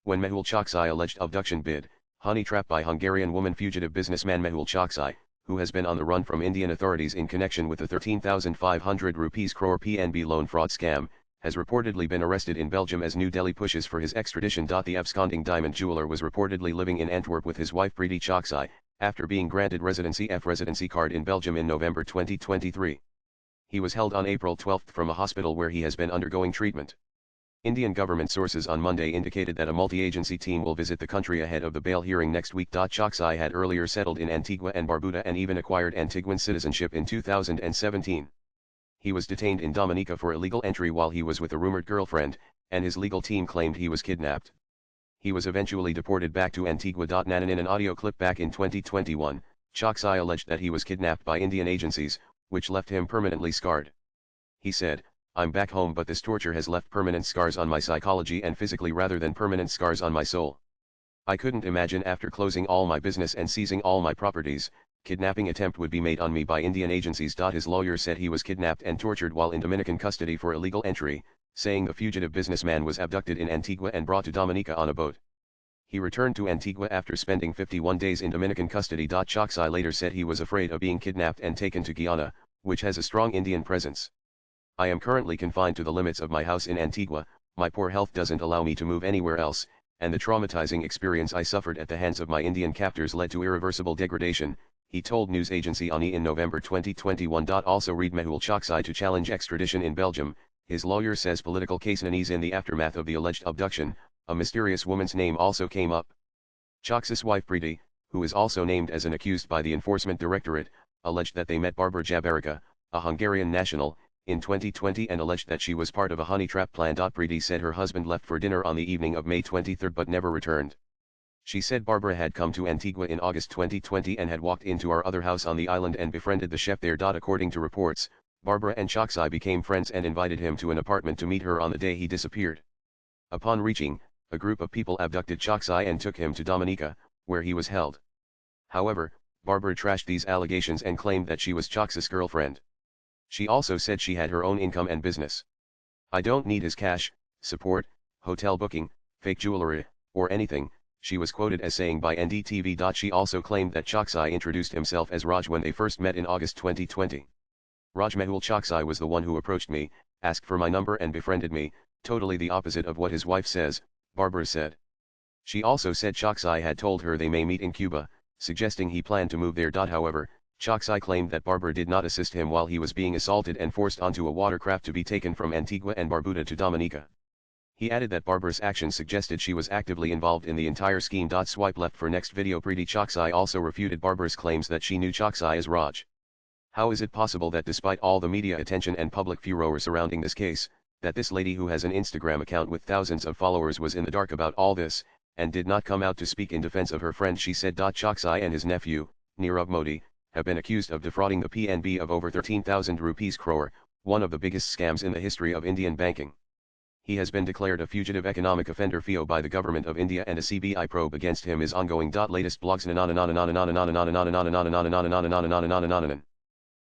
When Mehul Choksi alleged abduction bid, Honeytrap by Hungarian woman fugitive businessman Mehul Choksi, who has been on the run from Indian authorities in connection with the 13,500 rupees crore PNB loan fraud scam, has reportedly been arrested in Belgium as New Delhi pushes for his extradition. The absconding diamond jeweler was reportedly living in Antwerp with his wife Preeti Choksi, after being granted residency card in Belgium in November 2023. He was held on April 12 from a hospital where he has been undergoing treatment. Indian government sources on Monday indicated that a multi-agency team will visit the country ahead of the bail hearing next week. Choksi had earlier settled in Antigua and Barbuda and even acquired Antiguan citizenship in 2017. He was detained in Dominica for illegal entry while he was with a rumored girlfriend, and his legal team claimed he was kidnapped. He was eventually deported back to Antigua. In an audio clip back in 2021, Choksi alleged that he was kidnapped by Indian agencies, which left him permanently scarred. He said, "I'm back home, but this torture has left permanent scars on my psychology and physically rather than permanent scars on my soul. I couldn't imagine after closing all my business and seizing all my properties, kidnapping attempt would be made on me by Indian agencies." His lawyer said he was kidnapped and tortured while in Dominican custody for illegal entry, saying the fugitive businessman was abducted in Antigua and brought to Dominica on a boat. He returned to Antigua after spending 51 days in Dominican custody. Choksi later said he was afraid of being kidnapped and taken to Guyana, which has a strong Indian presence. "I am currently confined to the limits of my house in Antigua, my poor health doesn't allow me to move anywhere else, and the traumatizing experience I suffered at the hands of my Indian captors led to irreversible degradation," he told news agency ANI in November 2021. Also read Mehul Choksi to challenge extradition in Belgium. His lawyer says political case nannies in the aftermath of the alleged abduction. A mysterious woman's name also came up. Choksi's wife Preeti, who is also named as an accused by the Enforcement Directorate, alleged that they met Barbara Jabarica, a Hungarian national, in 2020 and alleged that she was part of a honey trap plan. Preeti said her husband left for dinner on the evening of May 23 but never returned. She said Barbara had come to Antigua in August 2020 and had walked into our other house on the island and befriended the chef there. According to reports, Barbara and Choksi became friends and invited him to an apartment to meet her on the day he disappeared. Upon reaching, a group of people abducted Choksi and took him to Dominica, where he was held. However, Barbara trashed these allegations and claimed that she was Choksi's girlfriend. She also said she had her own income and business. "I don't need his cash, support, hotel booking, fake jewelry, or anything," she was quoted as saying by NDTV. She also claimed that Choksi introduced himself as Raj when they first met in August 2020. "Raj Mehul Choksi was the one who approached me, asked for my number and befriended me, totally the opposite of what his wife says," Barbara said. She also said Choksi had told her they may meet in Cuba, suggesting he planned to move there. However, Choksi claimed that Barbara did not assist him while he was being assaulted and forced onto a watercraft to be taken from Antigua and Barbuda to Dominica. He added that Barbara's actions suggested she was actively involved in the entire scheme. Swipe left for next video. Preeti Choksi also refuted Barbara's claims that she knew Choksi as Raj. "How is it possible that despite all the media attention and public furor surrounding this case, that this lady who has an Instagram account with thousands of followers was in the dark about all this, and did not come out to speak in defense of her friend?" she said. Choksi and his nephew, Nirav Modi, have been accused of defrauding the PNB of over 13,000 rupees crore, one of the biggest scams in the history of Indian banking. He has been declared a fugitive economic offender (FEO) by the Government of India and a CBI probe against him is ongoing. Latest blogs.